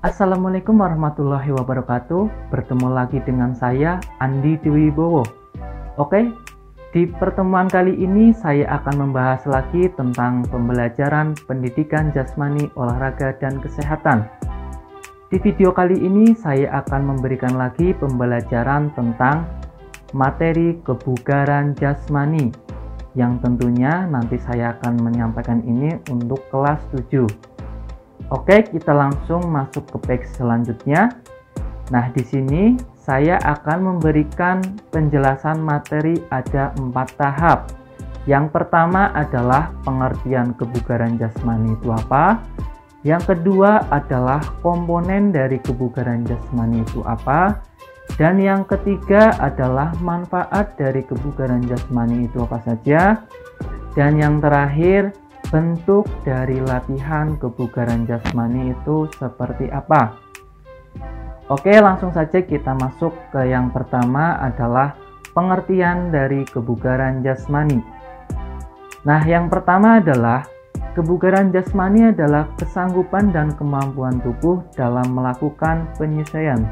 Assalamualaikum warahmatullahi wabarakatuh. Bertemu lagi dengan saya, Andi Dwibowo. Oke, di pertemuan kali ini saya akan membahas lagi tentang pembelajaran pendidikan jasmani, olahraga, dan kesehatan. Di video kali ini saya akan memberikan lagi pembelajaran tentang materi kebugaran jasmani, yang tentunya nanti saya akan menyampaikan ini untuk kelas 7. Oke, kita langsung masuk ke page selanjutnya. Nah, di sini saya akan memberikan penjelasan materi ada 4 tahap. Yang pertama adalah pengertian kebugaran jasmani itu apa. Yang kedua adalah komponen dari kebugaran jasmani itu apa. Dan yang ketiga adalah manfaat dari kebugaran jasmani itu apa saja. Dan yang terakhir, bentuk dari latihan kebugaran jasmani itu seperti apa. Oke, langsung saja kita masuk ke yang pertama adalah pengertian dari kebugaran jasmani. Nah, yang pertama adalah kebugaran jasmani adalah kesanggupan dan kemampuan tubuh dalam melakukan penyesuaian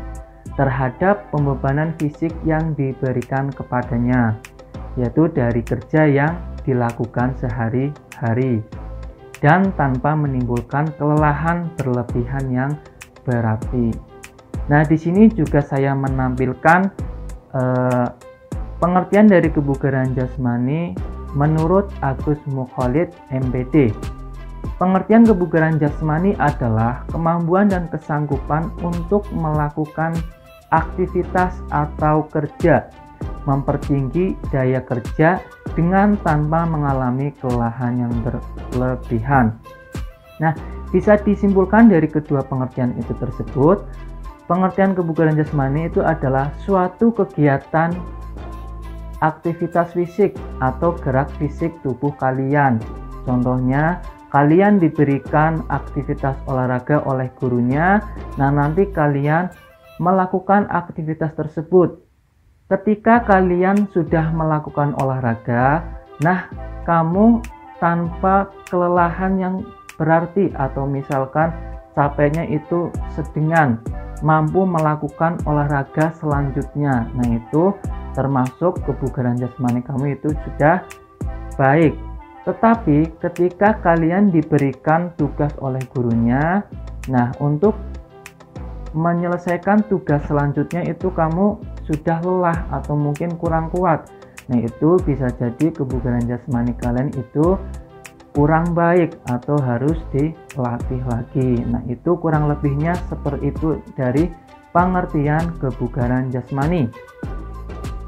terhadap pembebanan fisik yang diberikan kepadanya, yaitu dari kerja yang dilakukan sehari-hari dan tanpa menimbulkan kelelahan berlebihan yang berarti. Nah, di sini juga saya menampilkan pengertian dari kebugaran jasmani menurut Agus Mukholid MPD. Pengertian kebugaran jasmani adalah kemampuan dan kesanggupan untuk melakukan aktivitas atau kerja, mempertinggi daya kerja dengan tanpa mengalami kelelahan yang berlebihan. Nah, bisa disimpulkan dari kedua pengertian itu tersebut, pengertian kebugaran jasmani itu adalah suatu kegiatan aktivitas fisik atau gerak fisik tubuh kalian. Contohnya, kalian diberikan aktivitas olahraga oleh gurunya, nah nanti kalian melakukan aktivitas tersebut. Ketika kalian sudah melakukan olahraga, nah kamu tanpa kelelahan yang berarti atau misalkan capeknya itu sedengan, mampu melakukan olahraga selanjutnya. Nah, itu termasuk kebugaran jasmani kamu itu sudah baik. Tetapi ketika kalian diberikan tugas oleh gurunya, nah untuk menyelesaikan tugas selanjutnya itu kamu sudah lelah atau mungkin kurang kuat. Nah, itu bisa jadi kebugaran jasmani kalian itu kurang baik atau harus dilatih lagi. Nah, itu kurang lebihnya seperti itu dari pengertian kebugaran jasmani.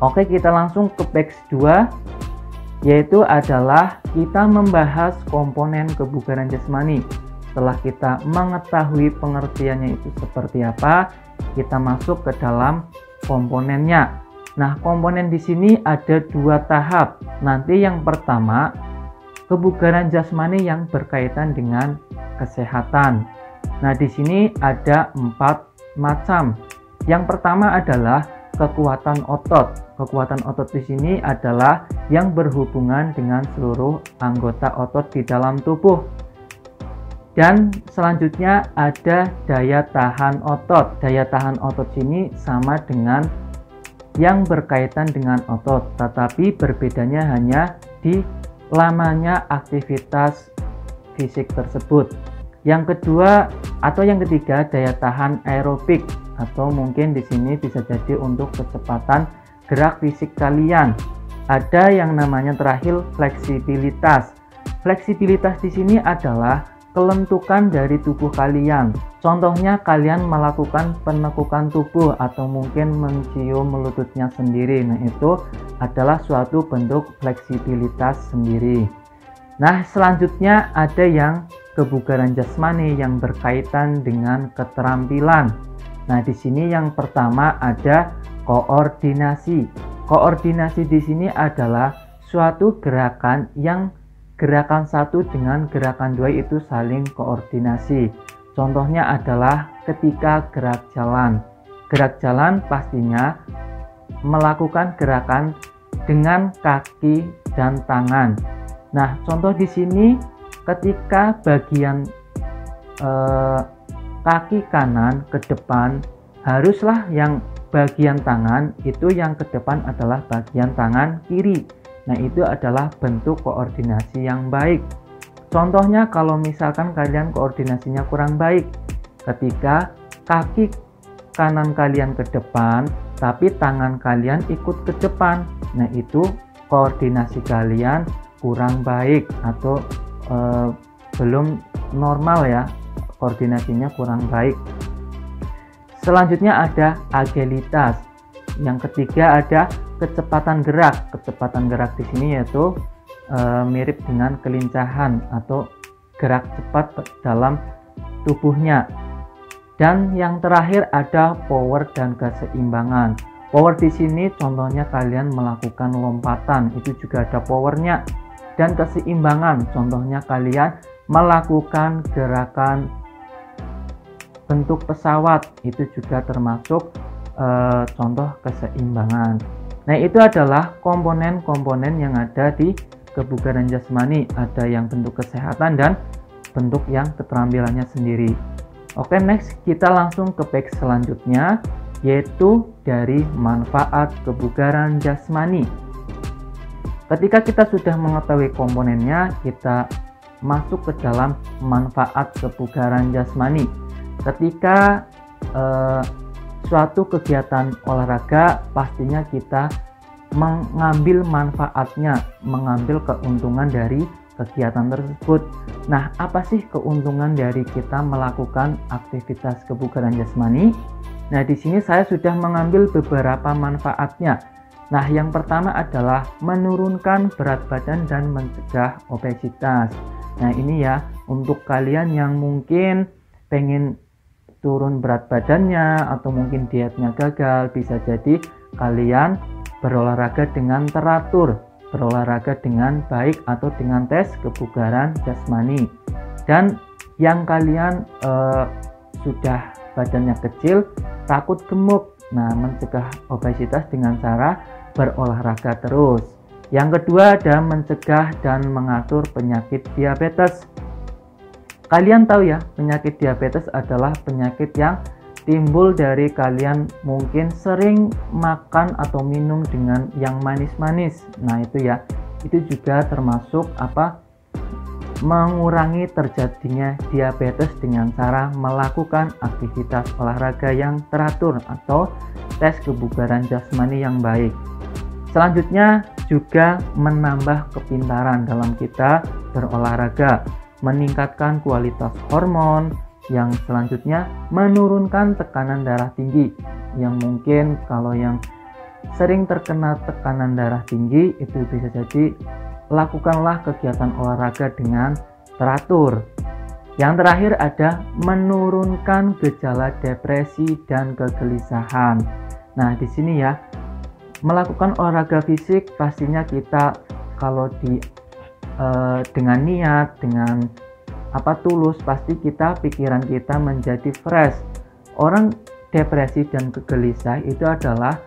Oke, kita langsung ke page 2, yaitu adalah kita membahas komponen kebugaran jasmani. Setelah kita mengetahui pengertiannya itu seperti apa, kita masuk ke dalam komponennya. Nah, komponen di sini ada 2 tahap. Nanti yang pertama, kebugaran jasmani yang berkaitan dengan kesehatan. Nah, di sini ada 4 macam. Yang pertama adalah kekuatan otot. Kekuatan otot di sini adalah yang berhubungan dengan seluruh anggota otot di dalam tubuh. Dan selanjutnya ada daya tahan otot. Daya tahan otot sini sama dengan yang berkaitan dengan otot, tetapi berbedanya hanya di lamanya aktivitas fisik tersebut. Yang kedua atau yang ketiga, daya tahan aerobik, atau mungkin di sini bisa jadi untuk kecepatan gerak fisik kalian. Ada yang namanya terakhir fleksibilitas. Fleksibilitas di sini adalah kelentukan dari tubuh kalian. Contohnya kalian melakukan penekukan tubuh atau mungkin mencium lututnya sendiri. Nah, itu adalah suatu bentuk fleksibilitas sendiri. Nah, selanjutnya ada yang kebugaran jasmani yang berkaitan dengan keterampilan. Nah, di sini yang pertama ada koordinasi. Koordinasi di sini adalah suatu gerakan yang gerakan satu dengan gerakan dua itu saling koordinasi. Contohnya adalah ketika gerak jalan. Gerak jalan pastinya melakukan gerakan dengan kaki dan tangan. Nah, contoh di sini ketika bagian kaki kanan ke depan, haruslah yang bagian tangan itu yang ke depan adalah bagian tangan kiri. Nah, itu adalah bentuk koordinasi yang baik. Contohnya kalau misalkan kalian koordinasinya kurang baik, ketika kaki kanan kalian ke depan, tapi tangan kalian ikut ke depan. Nah, itu koordinasi kalian kurang baik atau belum normal ya, koordinasinya kurang baik. Selanjutnya ada agilitas. Yang ketiga ada kecepatan gerak. Kecepatan gerak di sini yaitu mirip dengan kelincahan atau gerak cepat dalam tubuhnya. Dan yang terakhir ada power dan keseimbangan. Power di sini contohnya kalian melakukan lompatan, itu juga ada powernya. Dan keseimbangan contohnya kalian melakukan gerakan bentuk pesawat, itu juga termasuk contoh keseimbangan. Nah, itu adalah komponen-komponen yang ada di kebugaran jasmani. Ada yang bentuk kesehatan dan bentuk yang keterampilannya sendiri. Oke, next kita langsung ke page selanjutnya, yaitu dari manfaat kebugaran jasmani. Ketika kita sudah mengetahui komponennya, kita masuk ke dalam manfaat kebugaran jasmani. Ketika suatu kegiatan olahraga, pastinya kita mengambil manfaatnya, mengambil keuntungan dari kegiatan tersebut. Nah, apa sih keuntungan dari kita melakukan aktivitas kebugaran jasmani? Nah, di sini saya sudah mengambil beberapa manfaatnya. Nah, yang pertama adalah menurunkan berat badan dan mencegah obesitas. Nah, ini ya untuk kalian yang mungkin pengen turun berat badannya atau mungkin dietnya gagal, bisa jadi kalian berolahraga dengan teratur, berolahraga dengan baik atau dengan tes kebugaran jasmani. Dan yang kalian sudah badannya kecil, takut gemuk, nah mencegah obesitas dengan cara berolahraga terus. Yang kedua ada mencegah dan mengatur penyakit diabetes. Kalian tahu ya, penyakit diabetes adalah penyakit yang timbul dari kalian mungkin sering makan atau minum dengan yang manis-manis. Nah, itu ya, itu juga termasuk mengurangi terjadinya diabetes dengan cara melakukan aktivitas olahraga yang teratur atau tes kebugaran jasmani yang baik. Selanjutnya juga menambah kepintaran dalam kita berolahraga, meningkatkan kualitas hormon, yang selanjutnya menurunkan tekanan darah tinggi. Yang mungkin kalau yang sering terkena tekanan darah tinggi, itu bisa jadi lakukanlah kegiatan olahraga dengan teratur. Yang terakhir ada menurunkan gejala depresi dan kegelisahan. Nah, di sini ya, melakukan olahraga fisik pastinya kita kalau dengan niat, dengan tulus, pasti pikiran kita menjadi fresh. Orang depresi dan gelisah itu adalah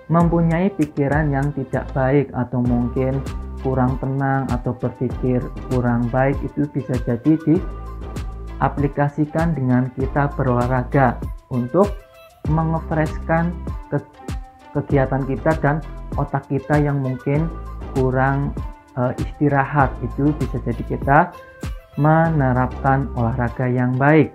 mempunyai pikiran yang tidak baik atau mungkin kurang tenang atau berpikir kurang baik. Itu bisa jadi diaplikasikan dengan kita berolahraga untuk mengefreshkan kegiatan kita dan otak kita yang mungkin kurang istirahat. Itu bisa jadi kita menerapkan olahraga yang baik.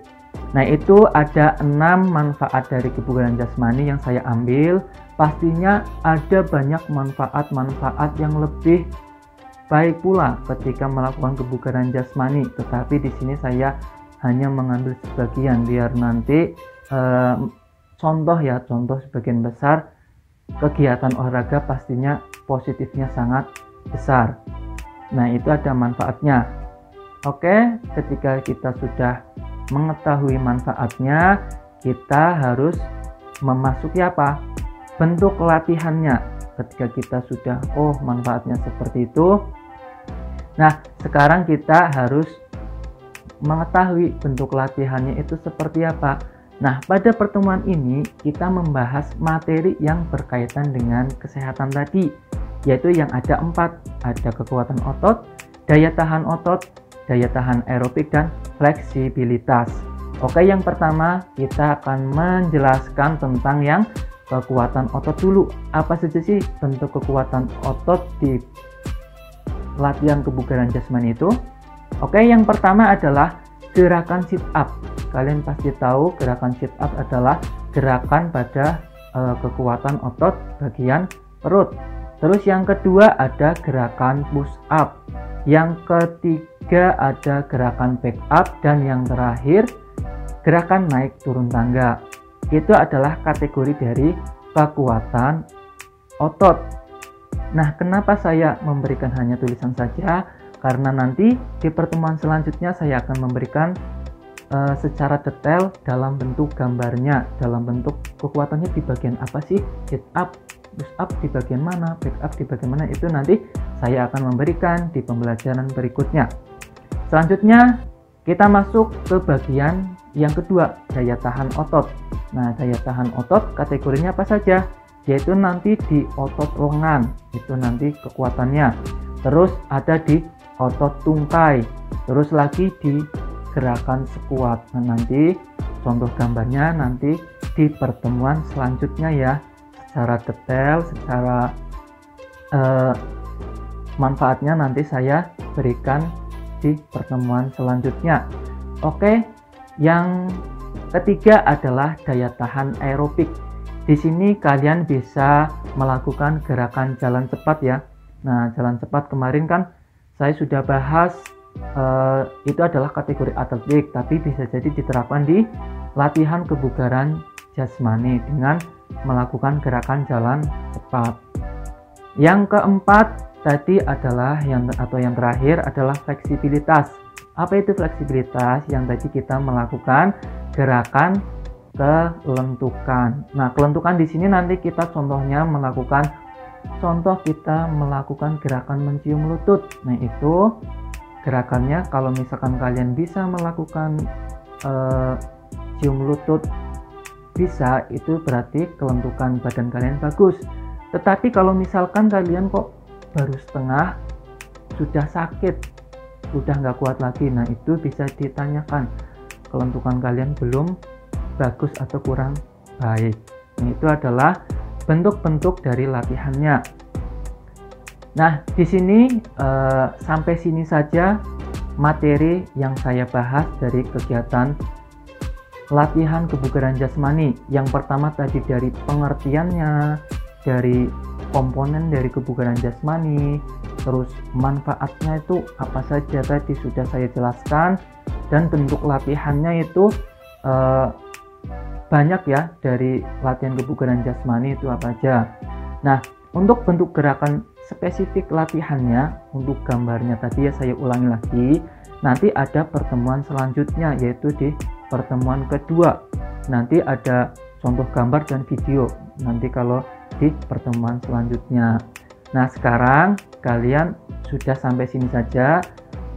Nah, itu ada 6 manfaat dari kebugaran jasmani yang saya ambil. Pastinya ada banyak manfaat-manfaat yang lebih baik pula ketika melakukan kebugaran jasmani, tetapi di sini saya hanya mengambil sebagian biar nanti contoh sebagian besar kegiatan olahraga pastinya positifnya sangat besar. Nah, itu ada manfaatnya. Oke, ketika kita sudah mengetahui manfaatnya, kita harus memasuki bentuk latihannya. Ketika kita sudah manfaatnya seperti itu, nah sekarang kita harus mengetahui bentuk latihannya itu seperti apa. Nah, pada pertemuan ini kita membahas materi yang berkaitan dengan kesehatan tadi, yaitu yang ada 4, ada kekuatan otot, daya tahan otot, daya tahan aerobik, dan fleksibilitas. Oke, yang pertama kita akan menjelaskan tentang yang kekuatan otot dulu. Apa saja sih bentuk kekuatan otot di latihan kebugaran jasmani itu? Oke, yang pertama adalah gerakan sit up. Kalian pasti tahu gerakan sit up adalah gerakan pada kekuatan otot bagian perut. Terus yang kedua ada gerakan push up. Yang ketiga ada gerakan back up, dan yang terakhir gerakan naik turun tangga. Itu adalah kategori dari kekuatan otot. Nah, kenapa saya memberikan hanya tulisan saja? Karena nanti di pertemuan selanjutnya saya akan memberikan secara detail dalam bentuk gambarnya, dalam bentuk kekuatannya di bagian apa sih, sit up, push up di bagian mana, back up di bagian mana, itu nanti saya akan memberikan di pembelajaran berikutnya. Selanjutnya kita masuk ke bagian yang kedua, daya tahan otot. Nah, daya tahan otot kategorinya apa saja? Yaitu nanti di otot lengan, itu nanti kekuatannya. Terus ada di otot tungkai, terus lagi di gerakan squat. Nah, nanti contoh gambarnya nanti di pertemuan selanjutnya ya, secara detail, secara manfaatnya nanti saya berikan di pertemuan selanjutnya. Oke, yang ketiga adalah daya tahan aerobik. Di sini kalian bisa melakukan gerakan jalan cepat ya. Nah, jalan cepat kemarin kan saya sudah bahas, itu adalah kategori atletik, tapi bisa jadi diterapkan di latihan kebugaran jasmani dengan melakukan gerakan jalan cepat. Yang keempat tadi adalah yang terakhir adalah fleksibilitas. Apa itu fleksibilitas? Yang tadi kita melakukan gerakan kelentukan. Nah, kelentukan di sini nanti kita contohnya melakukan gerakan mencium lutut. Nah, itu gerakannya kalau misalkan kalian bisa melakukan cium lutut bisa, itu berarti kelentukan badan kalian bagus. Tetapi kalau misalkan kalian kok baru setengah, sudah sakit, sudah nggak kuat lagi, nah itu bisa ditanyakan kelentukan kalian belum bagus atau kurang baik. Nah, itu adalah bentuk-bentuk dari latihannya. Nah, di sini sampai sini saja materi yang saya bahas dari kegiatan latihan kebugaran jasmani. Yang pertama tadi dari pengertiannya, dari komponen dari kebugaran jasmani, terus manfaatnya itu apa saja tadi sudah saya jelaskan, dan bentuk latihannya itu banyak ya. Dari latihan kebugaran jasmani itu apa aja. Nah, untuk bentuk gerakan spesifik latihannya, untuk gambarnya tadi ya saya ulangi lagi, nanti ada pertemuan selanjutnya, yaitu di pertemuan kedua. Nanti ada contoh gambar dan video nanti kalau di pertemuan selanjutnya. Nah, sekarang kalian sudah sampai sini saja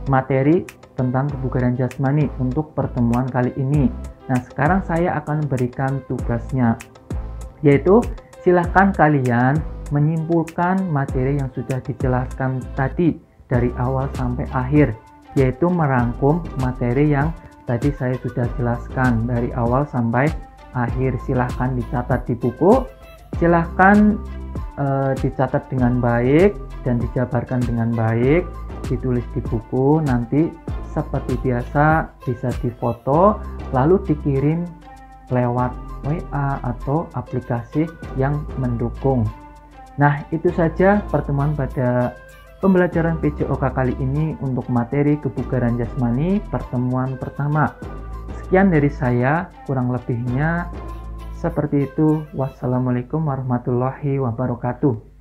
materi tentang kebugaran jasmani untuk pertemuan kali ini. Nah, sekarang saya akan berikan tugasnya, yaitu silahkan kalian menyimpulkan materi yang sudah dijelaskan tadi dari awal sampai akhir, yaitu merangkum materi yang tadi saya sudah jelaskan dari awal sampai akhir. Silahkan dicatat di buku, silahkan dicatat dengan baik dan dijabarkan dengan baik, ditulis di buku. Nanti seperti biasa bisa difoto lalu dikirim lewat WA atau aplikasi yang mendukung. Nah, itu saja pertemuan pada pembelajaran PJOK kali ini untuk materi kebugaran jasmani pertemuan pertama. Sekian dari saya, kurang lebihnya seperti itu. Wassalamualaikum warahmatullahi wabarakatuh.